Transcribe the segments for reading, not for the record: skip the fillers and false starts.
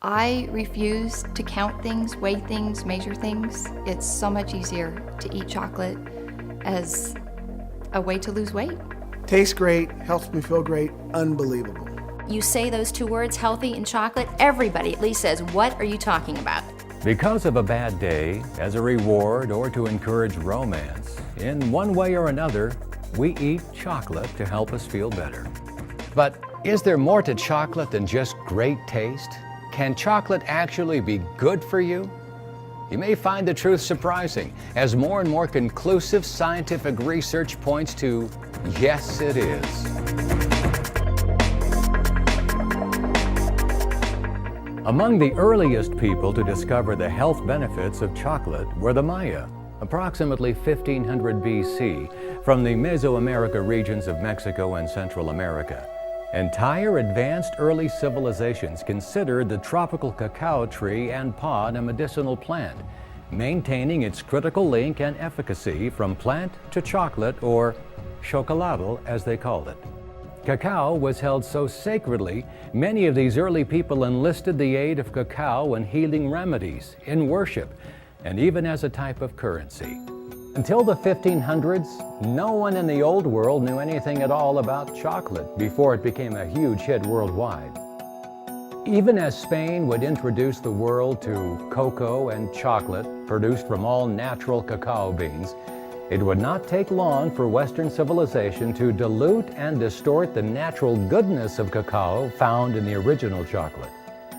I refuse to count things, weigh things, measure things. It's so much easier to eat chocolate as a way to lose weight. Tastes great, helps me feel great, unbelievable. You say those two words, healthy and chocolate, everybody at least says, what are you talking about? Because of a bad day, as a reward, or to encourage romance, in one way or another, we eat chocolate to help us feel better. But is there more to chocolate than just great taste? Can chocolate actually be good for you? You may find the truth surprising, as more and more conclusive scientific research points to, yes, it is. Among the earliest people to discover the health benefits of chocolate were the Maya, approximately 1500 BC, from the Mesoamerica regions of Mexico and Central America. Entire advanced early civilizations considered the tropical cacao tree and pod a medicinal plant, maintaining its critical link and efficacy from plant to chocolate, or chocolate as they called it. Cacao was held so sacredly, many of these early people enlisted the aid of cacao in healing remedies, in worship, and even as a type of currency. Until the 1500s, no one in the old world knew anything at all about chocolate before it became a huge hit worldwide. Even as Spain would introduce the world to cocoa and chocolate produced from all natural cacao beans, it would not take long for Western civilization to dilute and distort the natural goodness of cacao found in the original chocolate.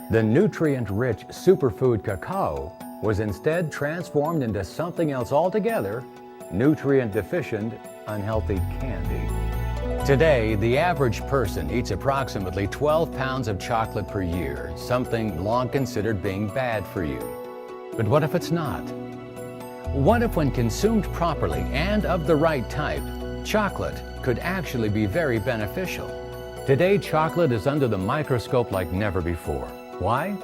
The nutrient-rich superfood cacao was instead transformed into something else altogether, nutrient-deficient, unhealthy candy. Today, the average person eats approximately 12 pounds of chocolate per year, something long considered being bad for you. But what if it's not? What if, when consumed properly and of the right type, chocolate could actually be very beneficial? Today, chocolate is under the microscope like never before. Why?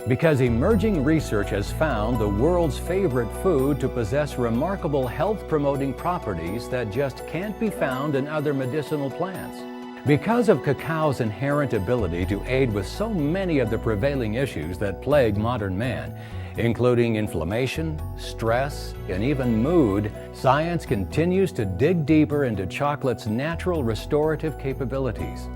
Because emerging research has found the world's favorite food to possess remarkable health-promoting properties that just can't be found in other medicinal plants. Because of cacao's inherent ability to aid with so many of the prevailing issues that plague modern man, including inflammation, stress, and even mood, science continues to dig deeper into chocolate's natural restorative capabilities.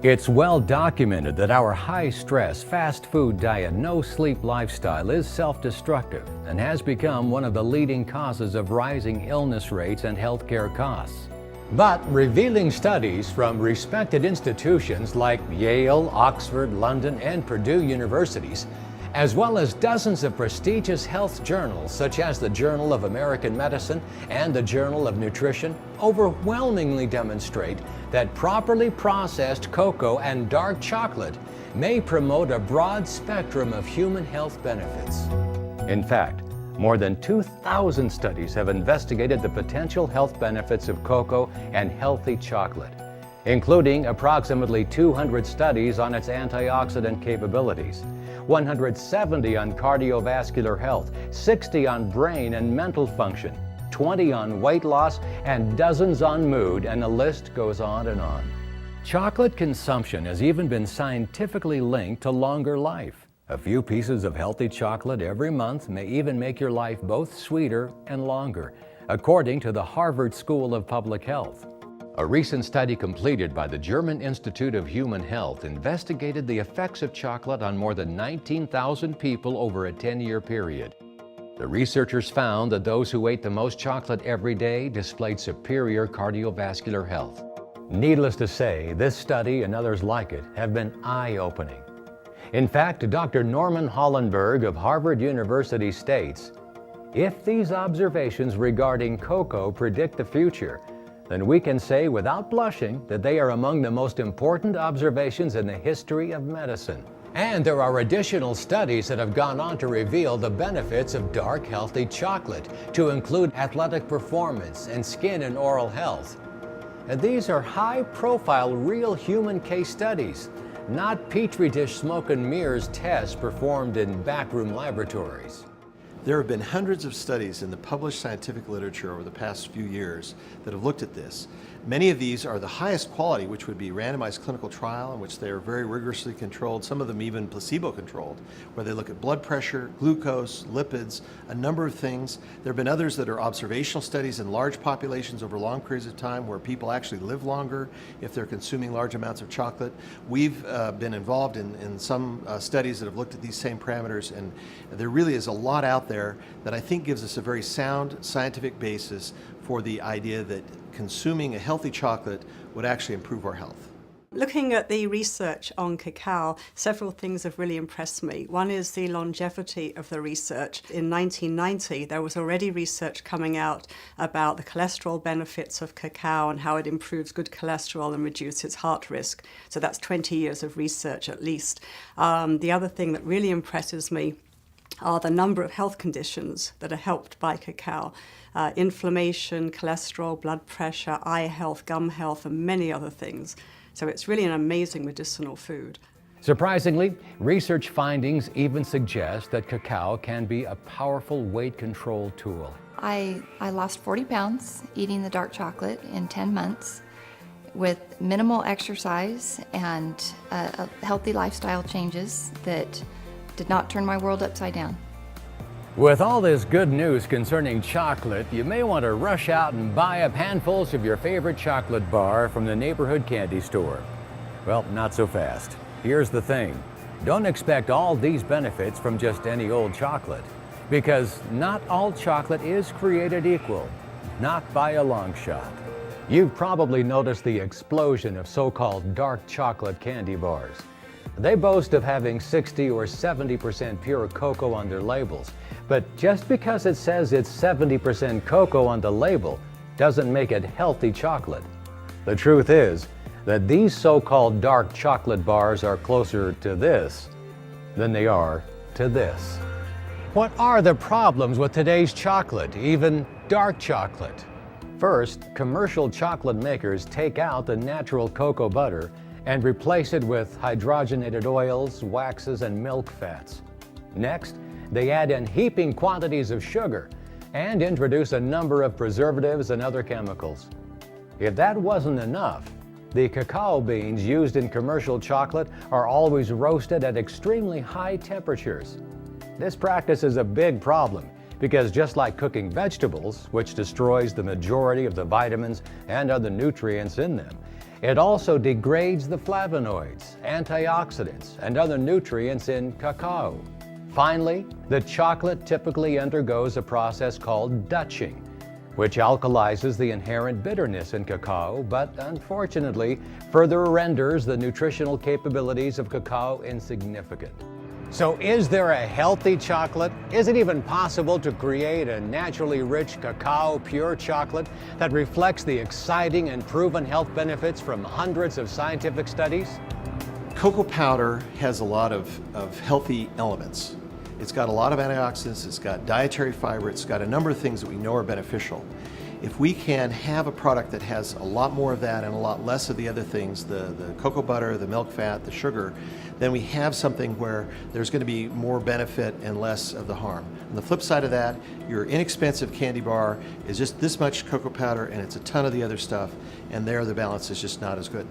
It's well documented that our high-stress, fast-food diet, no-sleep lifestyle is self-destructive and has become one of the leading causes of rising illness rates and healthcare costs. But revealing studies from respected institutions like Yale, Oxford, London, and Purdue universities, as well as dozens of prestigious health journals such as the Journal of American Medicine and the Journal of Nutrition, overwhelmingly demonstrate that properly processed cocoa and dark chocolate may promote a broad spectrum of human health benefits. In fact, more than 2,000 studies have investigated the potential health benefits of cocoa and healthy chocolate, including approximately 200 studies on its antioxidant capabilities, 170 on cardiovascular health, 60 on brain and mental function, 20 on weight loss, and dozens on mood, and the list goes on and on. Chocolate consumption has even been scientifically linked to longer life. A few pieces of healthy chocolate every month may even make your life both sweeter and longer, according to the Harvard School of Public Health. A recent study completed by the German Institute of Human Health investigated the effects of chocolate on more than 19,000 people over a 10-year period. The researchers found that those who ate the most chocolate every day displayed superior cardiovascular health. Needless to say, this study and others like it have been eye-opening. In fact, Dr. Norman Hollenberg of Harvard University states, "If these observations regarding cocoa predict the future, then we can say without blushing that they are among the most important observations in the history of medicine." And there are additional studies that have gone on to reveal the benefits of dark, healthy chocolate, to include athletic performance and skin and oral health. And these are high-profile, real human case studies, not Petri dish smoke and mirrors tests performed in backroom laboratories. There have been hundreds of studies in the published scientific literature over the past few years that have looked at this. Many of these are the highest quality, which would be randomized clinical trial in which they are very rigorously controlled, some of them even placebo-controlled, where they look at blood pressure, glucose, lipids, a number of things. There have been others that are observational studies in large populations over long periods of time where people actually live longer if they're consuming large amounts of chocolate. We've been involved in some studies that have looked at these same parameters, and there really is a lot out there that I think gives us a very sound scientific basis for the idea that consuming a healthy chocolate would actually improve our health. Looking at the research on cacao, several things have really impressed me. One is the longevity of the research. In 1990, there was already research coming out about the cholesterol benefits of cacao and how it improves good cholesterol and reduces heart risk. So that's 20 years of research at least. The other thing that really impresses me are the number of health conditions that are helped by cacao. Inflammation, cholesterol, blood pressure, eye health, gum health, and many other things. So it's really an amazing medicinal food. Surprisingly, research findings even suggest that cacao can be a powerful weight control tool. I lost 40 pounds eating the dark chocolate in 10 months with minimal exercise and healthy lifestyle changes that did not turn my world upside down. With all this good news concerning chocolate, you may want to rush out and buy up handfuls of your favorite chocolate bar from the neighborhood candy store. Well, not so fast. Here's the thing. Don't expect all these benefits from just any old chocolate, because not all chocolate is created equal, not by a long shot. You've probably noticed the explosion of so-called dark chocolate candy bars. They boast of having 60 or 70% pure cocoa on their labels, but just because it says it's 70% cocoa on the label doesn't make it healthy chocolate. The truth is that these so-called dark chocolate bars are closer to this than they are to this. What are the problems with today's chocolate, even dark chocolate? First, commercial chocolate makers take out the natural cocoa butter and replace it with hydrogenated oils, waxes, and milk fats. Next, they add in heaping quantities of sugar and introduce a number of preservatives and other chemicals. If that wasn't enough, the cacao beans used in commercial chocolate are always roasted at extremely high temperatures. This practice is a big problem because just like cooking vegetables, which destroys the majority of the vitamins and other nutrients in them, it also degrades the flavonoids, antioxidants, and other nutrients in cacao. Finally, the chocolate typically undergoes a process called Dutching, which alkalizes the inherent bitterness in cacao, but unfortunately further renders the nutritional capabilities of cacao insignificant. So is there a healthy chocolate? Is it even possible to create a naturally rich cacao pure chocolate that reflects the exciting and proven health benefits from hundreds of scientific studies? Cocoa powder has a lot of healthy elements. It's got a lot of antioxidants, it's got dietary fiber, it's got a number of things that we know are beneficial. If we can have a product that has a lot more of that and a lot less of the other things, the cocoa butter, the milk fat, the sugar, then we have something where there's going to be more benefit and less of the harm. On the flip side of that, your inexpensive candy bar is just this much cocoa powder and it's a ton of the other stuff, and there the balance is just not as good.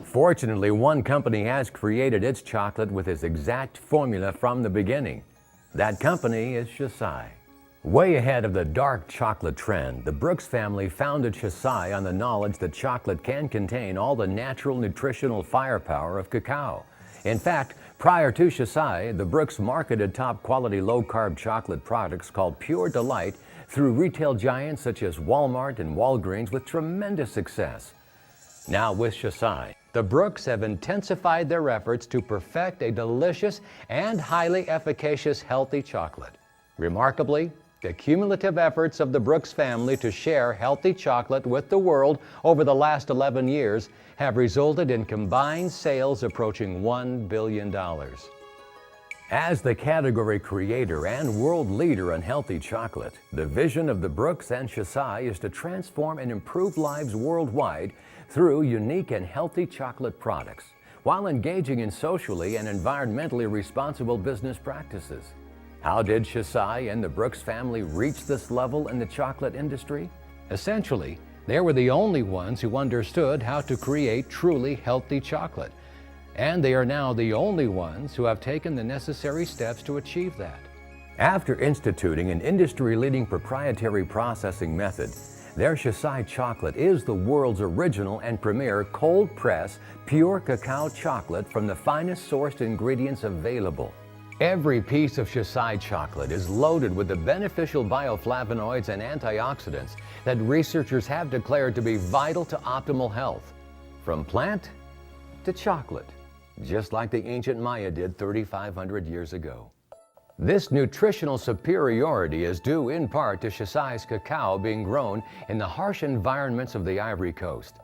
Fortunately, one company has created its chocolate with its exact formula from the beginning. That company is Xocai. Way ahead of the dark chocolate trend, the Brooks family founded Xocai on the knowledge that chocolate can contain all the natural nutritional firepower of cacao. In fact, prior to Xocai, the Brooks marketed top-quality low-carb chocolate products called Pure Delight through retail giants such as Walmart and Walgreens with tremendous success. Now with Xocai, the Brooks have intensified their efforts to perfect a delicious and highly efficacious healthy chocolate. Remarkably, the cumulative efforts of the Brooks family to share healthy chocolate with the world over the last 11 years have resulted in combined sales approaching $1 billion. As the category creator and world leader in healthy chocolate, the vision of the Brooks and Xocai is to transform and improve lives worldwide through unique and healthy chocolate products, while engaging in socially and environmentally responsible business practices. How did Xocai and the Brooks family reach this level in the chocolate industry? Essentially, they were the only ones who understood how to create truly healthy chocolate. And they are now the only ones who have taken the necessary steps to achieve that. After instituting an industry-leading proprietary processing method, their Xocai chocolate is the world's original and premier cold-press, pure cacao chocolate from the finest sourced ingredients available. Every piece of Xocai chocolate is loaded with the beneficial bioflavonoids and antioxidants that researchers have declared to be vital to optimal health. From plant to chocolate, just like the ancient Maya did 3,500 years ago. This nutritional superiority is due in part to Xocai's cacao being grown in the harsh environments of the Ivory Coast.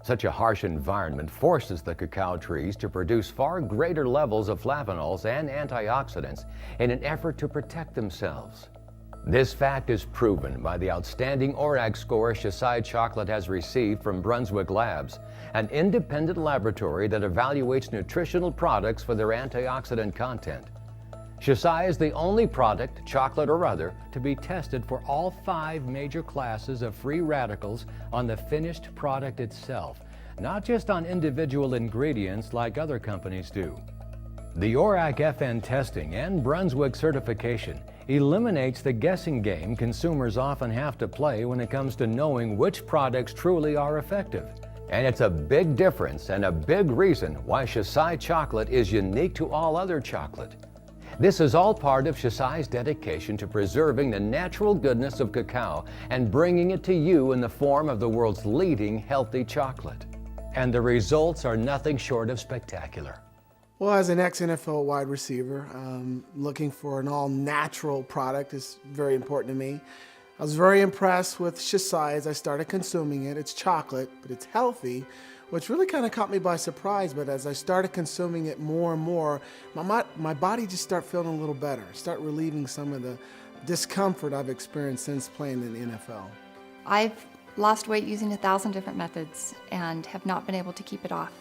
Such a harsh environment forces the cacao trees to produce far greater levels of flavonols and antioxidants in an effort to protect themselves. This fact is proven by the outstanding ORAC score Xocai chocolate has received from Brunswick Labs, an independent laboratory that evaluates nutritional products for their antioxidant content. Xocai is the only product, chocolate or other, to be tested for all 5 major classes of free radicals on the finished product itself, not just on individual ingredients like other companies do. The ORAC-FN testing and Brunswick certification eliminates the guessing game consumers often have to play when it comes to knowing which products truly are effective. And it's a big difference and a big reason why Xocai chocolate is unique to all other chocolate. This is all part of Xocai's dedication to preserving the natural goodness of cacao and bringing it to you in the form of the world's leading healthy chocolate. And the results are nothing short of spectacular. Well, as an ex-NFL wide receiver, looking for an all-natural product is very important to me. I was very impressed with Xocai as I started consuming it. It's chocolate, but it's healthy, which really kind of caught me by surprise. But as I started consuming it more and more, my body just started feeling a little better. Start relieving some of the discomfort I've experienced since playing in the NFL. I've lost weight using 1,000 different methods and have not been able to keep it off.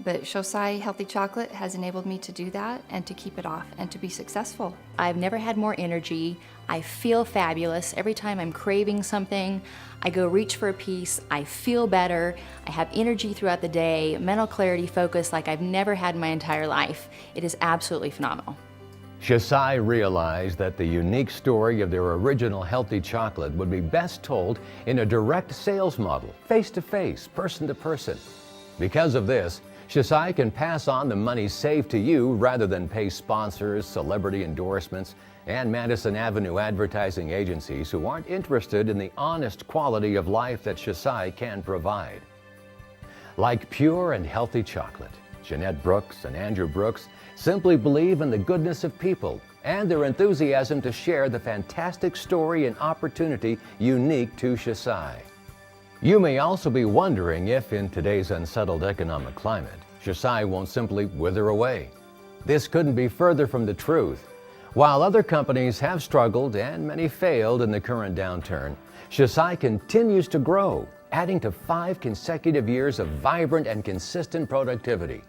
But Xocai Healthy Chocolate has enabled me to do that and to keep it off and to be successful. I've never had more energy. I feel fabulous. Every time I'm craving something, I go reach for a piece. I feel better. I have energy throughout the day, mental clarity, focus like I've never had in my entire life. It is absolutely phenomenal. Xocai realized that the unique story of their original healthy chocolate would be best told in a direct sales model, face-to-face, person-to-person. Because of this, Xocai can pass on the money saved to you rather than pay sponsors, celebrity endorsements, and Madison Avenue advertising agencies who aren't interested in the honest quality of life that Xocai can provide. Like pure and healthy chocolate, Jeanette Brooks and Andrew Brooks simply believe in the goodness of people and their enthusiasm to share the fantastic story and opportunity unique to Xocai. You may also be wondering if, in today's unsettled economic climate, Xocai won't simply wither away. This couldn't be further from the truth. While other companies have struggled and many failed in the current downturn, Xocai continues to grow, adding to 5 consecutive years of vibrant and consistent productivity.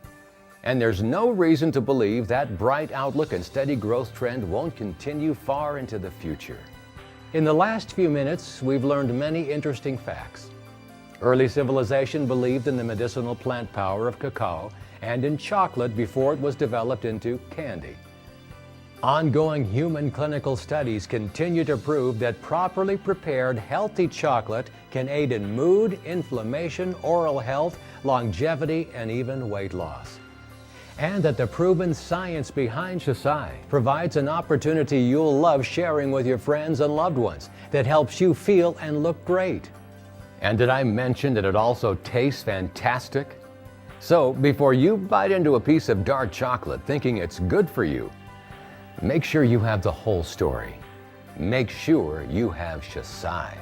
And there's no reason to believe that bright outlook and steady growth trend won't continue far into the future. In the last few minutes, we've learned many interesting facts. Early civilization believed in the medicinal plant power of cacao and in chocolate before it was developed into candy. Ongoing human clinical studies continue to prove that properly prepared, healthy chocolate can aid in mood, inflammation, oral health, longevity, and even weight loss. And that the proven science behind Xocai provides an opportunity you'll love sharing with your friends and loved ones that helps you feel and look great. And did I mention that it also tastes fantastic? So before you bite into a piece of dark chocolate thinking it's good for you, make sure you have the whole story. Make sure you have Xocai.